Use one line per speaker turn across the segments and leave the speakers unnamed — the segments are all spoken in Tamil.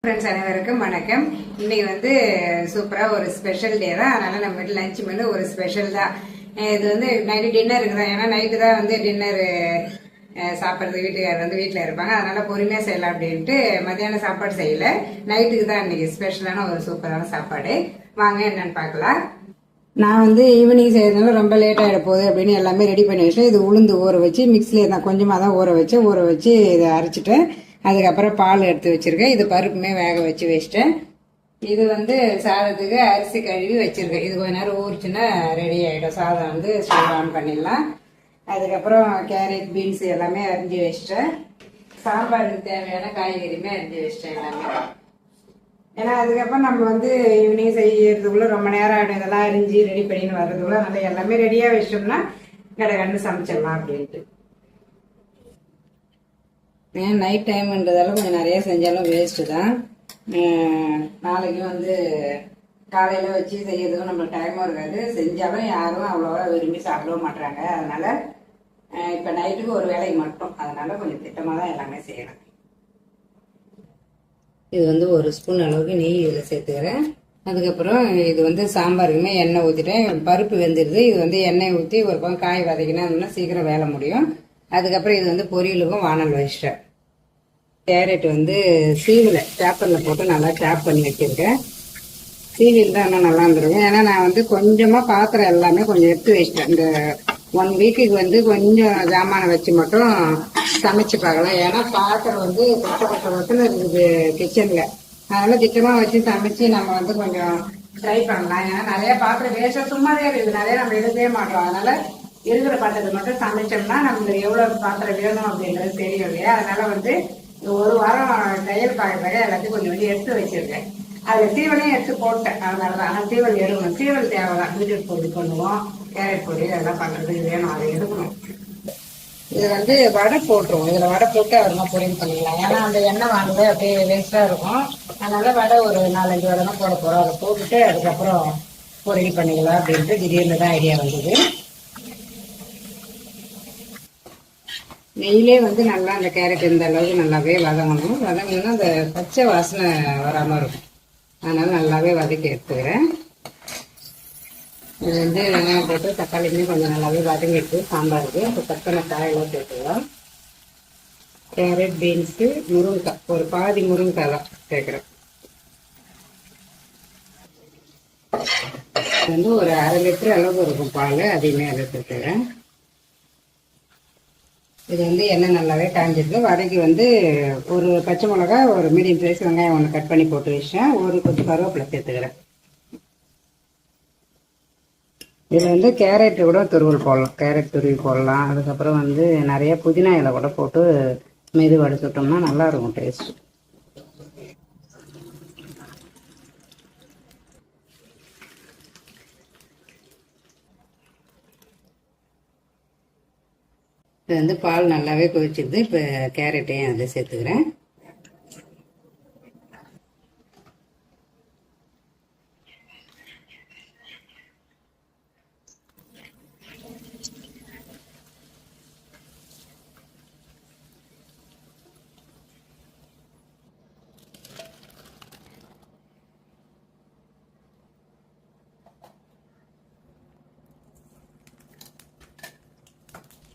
ஃப்ரெண்ட்ஸ் அனைவருக்கும் வணக்கம். இன்னைக்கு வந்து சூப்பரா ஒரு ஸ்பெஷல் டே தான். அதனால நம்ம வீட்டில் லஞ்ச் மெனு ஒரு ஸ்பெஷல் தான். இது வந்து நைட்டு டின்னருக்கு தான். ஏன்னா நைட்டு தான் வந்து டின்னர் சாப்பிட்றது வீட்டுக்காரர் வந்து வீட்டில் இருப்பாங்க. அதனால பொறுமையா செய்யலாம் அப்படின்ட்டு மத்தியானம் சாப்பாடு செய்யல. நைட்டுக்கு தான் இன்னைக்கு ஸ்பெஷலான ஒரு சூப்பரான சாப்பாடு. வாங்க என்னன்னு பார்க்கலாம். நான் வந்து ஈவினிங் செய்யறதுனால ரொம்ப லேட் ஆகிட போகுது அப்படின்னு எல்லாமே ரெடி பண்ணி வச்சேன். இது உளுந்து ஊற வச்சு மிக்ஸிலே தான் கொஞ்சமாக தான் ஊற வச்சு இதை அரைச்சிட்டேன். அதுக்கப்புறம் பால் எடுத்து வச்சிருக்கேன். இது பருப்புமே வேக வச்சு வச்சிட்டேன். இது வந்து சாதத்துக்கு அரிசி கழுவி வச்சிருக்கேன். இது கொஞ்ச நேரம் ஊறிச்சுன்னா ரெடி ஆகிடும். சாதம் வந்து ஸ்டவ் ஆன் பண்ணிடலாம். அதுக்கப்புறம் கேரட் பீன்ஸ் எல்லாமே அரிஞ்சு வச்சிட்டேன். சாம்பாருக்கு தேவையான காய்கறியுமே அரிஞ்சு வச்சிட்டேன் எல்லாமே. ஏன்னா அதுக்கப்புறம் நம்ம வந்து ஈவினிங் செய்யறதுக்குள்ள ரொம்ப நேரம் ஆகிடும். இதெல்லாம் அரிஞ்சு ரெடி பண்ணின்னு வர்றதுக்குள்ள நல்லா எல்லாமே ரெடியாக வச்சோம்னா கடை சமைச்சிடலாம் அப்படின்ட்டு. ஏன் நைட் டைம்ன்றதால கொஞ்சம் நிறைய செஞ்சாலும் வேஸ்ட்டு தான். நாளைக்கும் வந்து காலையில் வச்சு செய்யறதுக்கும் நம்மளுக்கு டைமும் இருக்காது. செஞ்சாலும் யாரும் அவ்வளோவா விரும்பி சாப்பிடவும் மாட்டாங்க. அதனால இப்போ நைட்டுக்கு ஒரு வேலைக்கு மட்டும். அதனால கொஞ்சம் திட்டமாக தான் எல்லாமே செய்யணும். இது வந்து ஒரு ஸ்பூன் அளவுக்கு நெய் இதில் சேர்த்துக்கிறேன். அதுக்கப்புறம் இது வந்து சாம்பாருக்குமே எண்ணெய் ஊற்றிட்டேன். பருப்பு வெந்துடுது. இது வந்து எண்ணெய் ஊற்றி ஒரு பக்கம் காய் வதக்கினா சீக்கிரம் வேலை முடியும். அதுக்கப்புறம் இது வந்து பொரியலுக்கும் வானல் வச்சிட்டேன். கேரட் வந்து சீவில் சாப்பரில் போட்டு நல்லா சாப் பண்ணி வச்சுருக்கேன். சீவில் தான் இன்னும் நல்லா இருந்துருக்கும். ஏன்னா நான் வந்து கொஞ்சமாக பாத்திரம் எல்லாமே கொஞ்சம் எடுத்து வச்சிட்டேன். இந்த 1 வீக்குக்கு வந்து கொஞ்சம் ஜாமானை வச்சு மட்டும் சமைச்சு பார்க்கலாம். ஏன்னா பாத்திரம் வந்து கொட்டன்னு இருக்குது கிச்சனில். அதனால திட்டமாக வச்சு சமைச்சு நம்ம வந்து கொஞ்சம் ட்ரை பண்ணலாம். ஏன்னா நிறைய பாத்திரம் வேஸ்ட்டாக சும்மாவே இருக்குது. நிறைய நம்ம எடுக்கவே மாட்டோம். அதனால இருக்கிற பாத்திரத்தை மட்டும் சமைச்சோம்னா நம்மளுக்கு எவ்வளவு பாத்திரம் வேணும் அப்படின்றது தெரியும் இல்லையா. அதனால வந்து ஒரு வாரம் தையல் பார்க்கறதுக்காக எல்லாத்தையும் கொஞ்சம் வந்து எடுத்து வச்சிருக்கேன். அதுல சீவலையும் எடுத்து போட்டேன். அதனாலதான். ஆனால் சீவல் எடுக்கணும். சீவல் தேவைதான். பீட்ரூட் பொடி பண்ணுவோம், கேரட் பொடி அதெல்லாம் பண்றதுக்கு வேணும். அதை எடுக்கணும். இது வந்து வடை போட்டுருவோம். இதுல வடை போட்டு அவருமா பொரியல் பண்ணிக்கலாம். ஏன்னா அந்த எண்ணெய் வாங்குறது அப்படியே வேஸ்டா இருக்கும். அதனால வடை ஒரு 4-5 வடை தான் போட போறோம். அதை போட்டுட்டு அதுக்கப்புறம் பொரியல் பண்ணிக்கலாம் அப்படின்ட்டு திடீர்னு தான் ஐடியா வந்தது. நெய்யிலே வந்து நல்லா அந்த கேரட் இந்த அளவுக்கு நல்லாவே வதங்கணும். வதங்கினா அந்த பச்சை வாசனை வராமல் இருக்கும். அதனால நல்லாவே வதக்கி எடுத்துக்கிறேன். இது வந்து வெங்காயம் போட்டு தக்காளியுமே கொஞ்சம் நல்லாவே வதங்கிட்டு சாம்பாருக்கு இப்போ தக்காளி காயெல்லாம் சேர்த்துக்கலாம். கேரட் பீன்ஸு முருங்கைக்காய் ஒரு பாதி முருங்கைக்காய் தான் சேர்க்குறேன். இது வந்து ஒரு 1/2 லிட்டர் அளவுக்கு இருக்கும் பால். அதையுமே அதை சேர்த்துக்கிறேன். இது வந்து எண்ணெய் நல்லாவே காஞ்சிருக்கு. வடைக்கு வந்து ஒரு பச்சை மிளகா ஒரு மீடியம் சைஸ் வெங்காயம் 1 கட் பண்ணி போட்டு வச்சேன். ஒரு கொஞ்சம் கருவேப்பிலை சேர்த்துக்கிறேன். இதில் வந்து கேரட் கூட துருவல் போடலாம். கேரட் துருவி போடலாம். அதுக்கப்புறம் வந்து நிறைய புதினா இலை கூட போட்டு மெது வடை சுட்டோம்னா நல்லா இருக்கும் டேஸ்ட். இது வந்து பால் நல்லாவே கொதிச்சிருது. இப்போ கேரட்டையும் அதை சேர்த்துக்கிறேன்.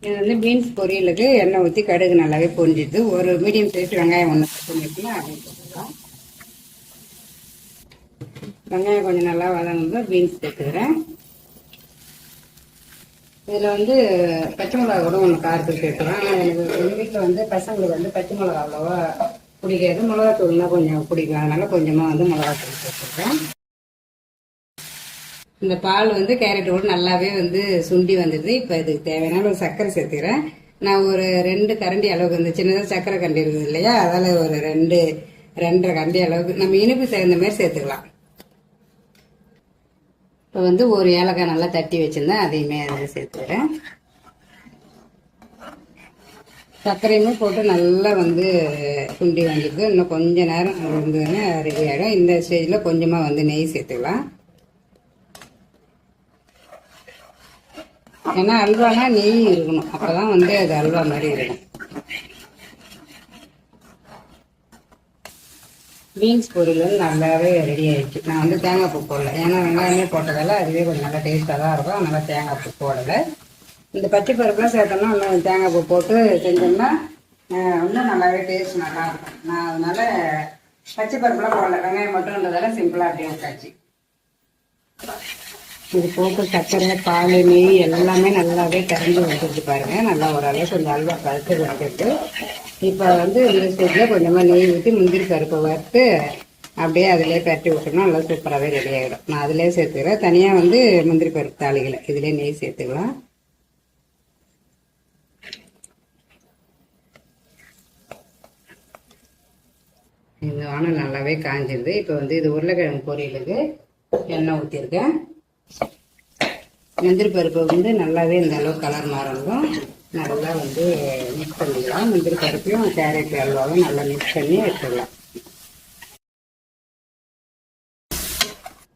இது வந்து பீன்ஸ் பொரியலுக்கு எண்ணெய் ஊற்றி கடுகு நல்லாவே பொரிஞ்சிது. ஒரு மீடியம் சைஸ் வெங்காயம் 1 கட் பண்ணிக்கலாம். அப்படின்னு போட்டுக்கலாம். வெங்காயம் கொஞ்சம் நல்லா வதங்க பீன்ஸ் சேர்த்துக்கிறேன். இதில் வந்து பச்சை மிளகா கூட 1 காரத்துக்கு சேர்த்துக்கிறேன். ஆனால் எனக்கு எங்கள் வீட்டில் வந்து பசங்களுக்கு வந்து பச்சை மிளகா அவ்வளோவா பிடிக்காது. மிளகாத்தூள்னா கொஞ்சம் பிடிக்கும். அதனால கொஞ்சமாக வந்து மிளகாத்தூள் சேர்த்துக்கிறேன். இந்த பால் வந்து கேரட் கூட நல்லாவே வந்து சுண்டி வந்துடுது. இப்போ இதுக்கு தேவையான ஒரு சர்க்கரை சேர்த்துக்கிறேன். நான் ஒரு 2 கரண்டி அளவுக்கு வந்து சின்னதாக சர்க்கரை கண்டி இருக்குது இல்லையா, அதால் ஒரு 2-2.5 கரண்டி அளவுக்கு நம்ம இனிப்பு சேர்ந்த மாதிரி சேர்த்துக்கலாம். இப்போ வந்து ஒரு ஏலக்காய் நல்லா தட்டி வச்சுருந்தேன். அதையுமே அதில் சேர்த்துக்கிறேன். சர்க்கரையுமே போட்டு நல்லா வந்து சுண்டி வந்துடுது. இன்னும் கொஞ்சம் நேரம் இருந்ததுன்னா ரெடி ஆகிடும். இந்த ஸ்டேஜில் கொஞ்சமாக வந்து நெய் சேர்த்துக்கலாம். ஏன்னா அல்வானா நெய் இருக்கணும். அப்போதான் வந்து அது அல்வா மாதிரி இருக்கும். பீன்ஸ் பொரியல் வந்து நல்லாவே ரெடி ஆயிடுச்சு. நான் வந்து தேங்காய் பூ போடல, ஏன்னா வெங்காயமே போட்டதால அதுவே கொஞ்சம் நல்லா டேஸ்ட்டாக தான் இருக்கும். அதனால தேங்காய் பூ போடலை. இந்த பச்சை பருப்புலாம் சேர்த்தோம்னா இன்னும் தேங்காய் பூ போட்டு செஞ்சோம்னா இன்னும் நல்லாவே டேஸ்ட் நல்லா இருக்கும். நான் அதனால பச்சை பருப்புலாம் போடல, வெங்காயம் மட்டும்ன்றதால சிம்பிளாக அப்படியே வச்சாச்சு. இது போட்டு சர்க்கரை பால் நெய் எல்லாமே நல்லாவே கரைஞ்சி வந்துட்டு பாருங்க. நல்லா ஓரளவு கொஞ்சம் அல்வா பருப்பு வந்துட்டு இப்போ வந்து இந்த ஸ்டேஜில் கொஞ்சமாக நெய் ஊற்றி முந்திரி பருப்பை வறுத்து அப்படியே அதிலே பரட்டி விட்டோம்னா நல்லா சூப்பராகவே ரெடி ஆகிடும். நான் அதிலே சேர்த்துக்கிறேன். தனியாக வந்து முந்திரி பருப்பு தாளிகளை இதிலே நெய் சேர்த்துக்கலாம். இந்த வானம் நல்லாவே காஞ்சிருது. இப்போ வந்து இது உருளைக்கிழங்கு பொரியலுக்கு எண்ணெய் ஊற்றிருக்கேன். முந்திரி பருப்பை வந்து நல்லாவே இந்த அளவு கலர் மாறணும். நல்லா வந்து மிக்ஸ் பண்ணிக்கலாம். முந்திரி பருப்பையும் கேரட் அல்வாவும் நல்லா மிக்ஸ் பண்ணி எடுத்துக்கலாம்.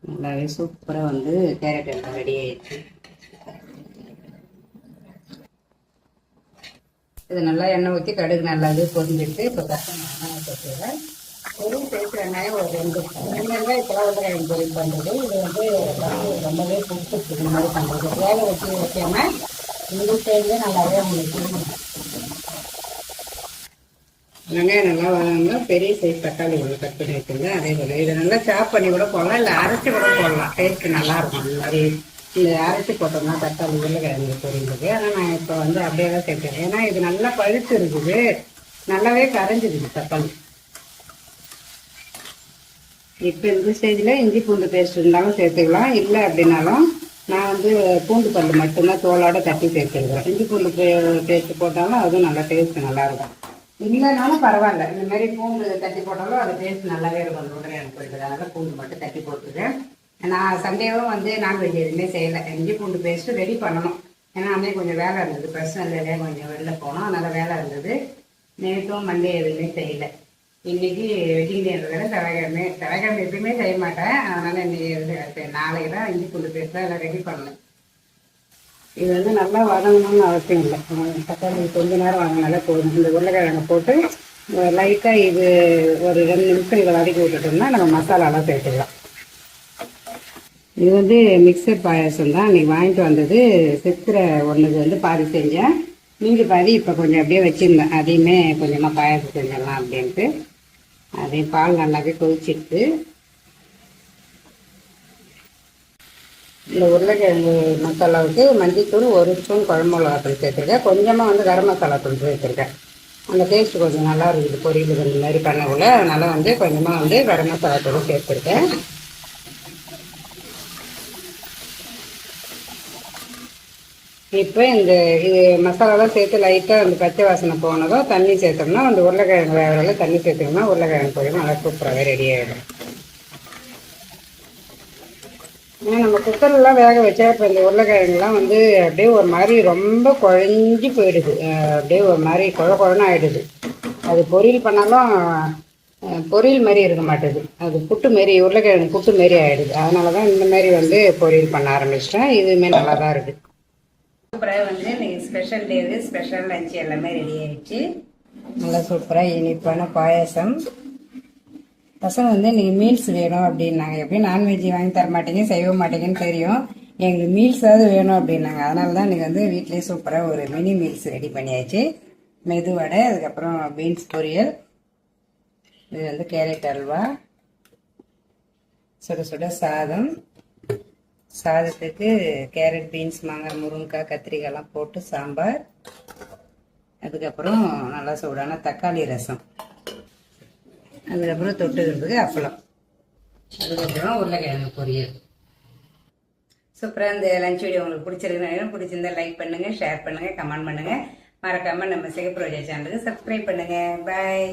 நல்லாவே சூப்பராக வந்து கேரட் அல்வா ரெடி ஆயிடுச்சு. இது நல்லா எண்ணெய் ஊற்றி கடுகு நல்லா இது பொரிஞ்சிட்டு இப்போ வெங்காயம் சேர்த்துக்கிறேன். பொரியல் சேர்த்து வெங்காயம் ஒரு 2 வெங்காயம் இப்போலாம் உருளைக்கிழங்கு பொரியல் பண்ணுறது. இது வந்து ரொம்பவே பிடிச்சிருக்கு இந்த மாதிரி பண்ணுறது. வேக வச்சு வைக்காம இந்த ஸ்டைலே நல்லாவே உங்களுக்கு வெங்காயம் நல்லா வதங்க பெரிய சைஸ் தக்காளி ஒன்று கட் பண்ணி வச்சுருங்க. அதே போல் இதை நல்லா சாப் பண்ணி கூட போடலாம், இல்லை அரைச்சி கூட போடலாம். டேஸ்ட்டு நல்லாயிருக்கும். அந்த மாதிரி இந்த அரைச்சி போட்டோம்னா தக்காளி உருளைக்கிழங்கு பொரியலுக்கு. ஆனால் நான் இப்போ வந்து அப்படியே தான் சேர்த்துறேன். ஏன்னா இது நல்லா பழுத்து இருக்குது, நல்லாவே கரைஞ்சிருக்கு தக்காளி. இப்போ இந்த ஸ்டேஜில் இஞ்சி பூண்டு பேஸ்ட் இருந்தாலும் சேர்த்துக்கலாம், இல்லை அப்படின்னாலும் நான் வந்து பூண்டு பல் மட்டும்தான் தோலோட தட்டி சேர்த்துருக்கிறேன். இஞ்சி பூண்டு பேஸ்ட் போட்டாலும் அதுவும் நல்லா டேஸ்ட் நல்லாயிருக்கும். இல்லைனாலும் பரவாயில்ல, இந்த மாதிரி பூண்டு தட்டி போட்டாலும் அது டேஸ்ட் நல்லாவே இருக்கும். அந்த உருளைக்கிழங்கு பொரியல் அதனால பூண்டு மட்டும் தட்டி போட்டுருக்கேன். நான் சண்டேவும் வந்து நான்வெஜ் எதுவுமே செய்யலை. இஞ்சி பூண்டு பேஸ்ட்டு ரெடி பண்ணணும். ஏன்னா அன்னைக்கு கொஞ்சம் வேலை இருந்தது, பர்சனல்லே கொஞ்சம் வெளில போனோம், அதனால் வேலை இருந்தது. நேற்றும் மண்டே எதுவுமே செய்யலை. இன்றைக்கி வெட்டிங் டேன்றதால செவ்வாய்க்கிழமை எப்பயுமே செய்ய மாட்டேன். அதனால் இன்றைக்கி நாளைக்கு தான் இஞ்சி பூண்டு பேஸ்ட்லாம் எல்லாம் ரெடி பண்ணேன். இது வந்து நல்லா வதங்கணும்னு அவசியம் இல்லை. தக்காளி கொஞ்ச நேரம் வதங்கினாலே போதும். இந்த உருளைக்கிழங்கை போட்டு லைட்டாக இது ஒரு 2 நிமிஷம் இதை வதக்கி விட்டுட்டோம்னா நம்ம மசாலாலாம் சேர்த்துக்கலாம். இது வந்து மிக்சர் பாயாசம் தான் இன்றைக்கி வாங்கிட்டு வந்தது. சித்திரை ஒன்றுக்கு வந்து பாதி செஞ்சேன், மீதி பாதி இப்போ கொஞ்சம் அப்படியே வச்சுருந்தேன். அதையுமே கொஞ்சமாக பாயாசம் செஞ்சிடலாம் அப்படின்ட்டு. அதையும் பால் நல்லாவே கொதிச்சிட்டு இந்த உருளைக்கிழங்கு மசாலாவுக்கு மஞ்சள்தூள் 1 ஸ்பூன் குழம்பு மிளகாத்தூள் சேர்த்துருக்கேன். கொஞ்சமாக வந்து கரம் மசாலா தூள் சேர்த்துருக்கேன். அந்த டேஸ்ட்டு கொஞ்சம் நல்லா இருக்குது பொரியலுக்கு இந்த மாதிரி பண்ணக்குள்ள. அதனால் வந்து கொஞ்சமாக வந்து கரம் மசாலா தூள் சேர்த்துருக்கேன். இப்போ இது மசாலாலாம் சேர்த்து லைட்டாக அந்த பச்சை வாசனை போனதும் தண்ணி சேர்த்தோம்னா அந்த உருளைக்கிழங்கு வேகிறதுல தண்ணி சேர்த்தோம்னா உருளைக்கிழங்கு பொரியல் நல்லா சூப்பராகவே ரெடி ஆகிடும். ஏன்னா நம்ம குக்கர்லாம் வேக வச்சா இப்போ இந்த உருளைக்கிழங்குலாம் வந்து அப்படியே ஒரு மாதிரி ரொம்ப குழஞ்சி போயிடுது. அப்படியே ஒரு மாதிரி குழன்னு ஆகிடுது. அது பொரியல் பண்ணாலும் பொரியல் மாரி இருக்க மாட்டேது, அது புட்டு மாரி உருளைக்கிழங்கு புட்டு மாரி ஆகிடுது. அதனால தான் இந்த மாதிரி வந்து பொரியல் பண்ண ஆரம்பிச்சிட்டேன். இதுவுமே நல்லா தான் இருக்குது. சூப்பராக வந்து இன்றைக்கி ஸ்பெஷல் டே, ஸ்பெஷல் லஞ்ச் எல்லாமே ரெடி ஆகிடுச்சு. நல்லா சூப்பராக இனிப்பான பாயாசம். பசங்க வந்து இன்றைக்கி மீல்ஸ் வேணும் அப்படின்னாங்க. எப்படியும் நான்வெஜ் வாங்கி தர மாட்டேங்க, செய்ய மாட்டேங்கன்னு தெரியும். எங்களுக்கு மீல்ஸாவது வேணும் அப்படின்னாங்க. அதனால தான் இன்றைக்கி வந்து வீட்லேயே சூப்பராக ஒரு மினி மீல்ஸ் ரெடி பண்ணியாச்சு. மெதுவடை, அதுக்கப்புறம் பீன்ஸ் பொரியல், இது வந்து கேரட் அல்வா, சுட சுட சாதம், சாதத்துக்கு கேரட் பீன்ஸ் மாங்காய் முருங்கைக்காய் கத்திரிக்காய்லாம் போட்டு சாம்பார், அதுக்கப்புறம் நல்லா சூடான தக்காளி ரசம், அதுக்கப்புறம் தொட்டுக்கிறதுக்கு அப்பளம், அதுக்கப்புறம் உருளைக்கிழங்கு பொரியல். சூப்பராக இந்த லஞ்ச் வீடியோ உங்களுக்கு பிடிச்சிருந்தா லைக் பண்ணுங்கள், ஷேர் பண்ணுங்கள், கமெண்ட் பண்ணுங்கள். மறக்காமல் நம்ம சிகப்பு ரோஜா சேனலுக்கு சப்ஸ்கிரைப் பண்ணுங்கள். பாய்.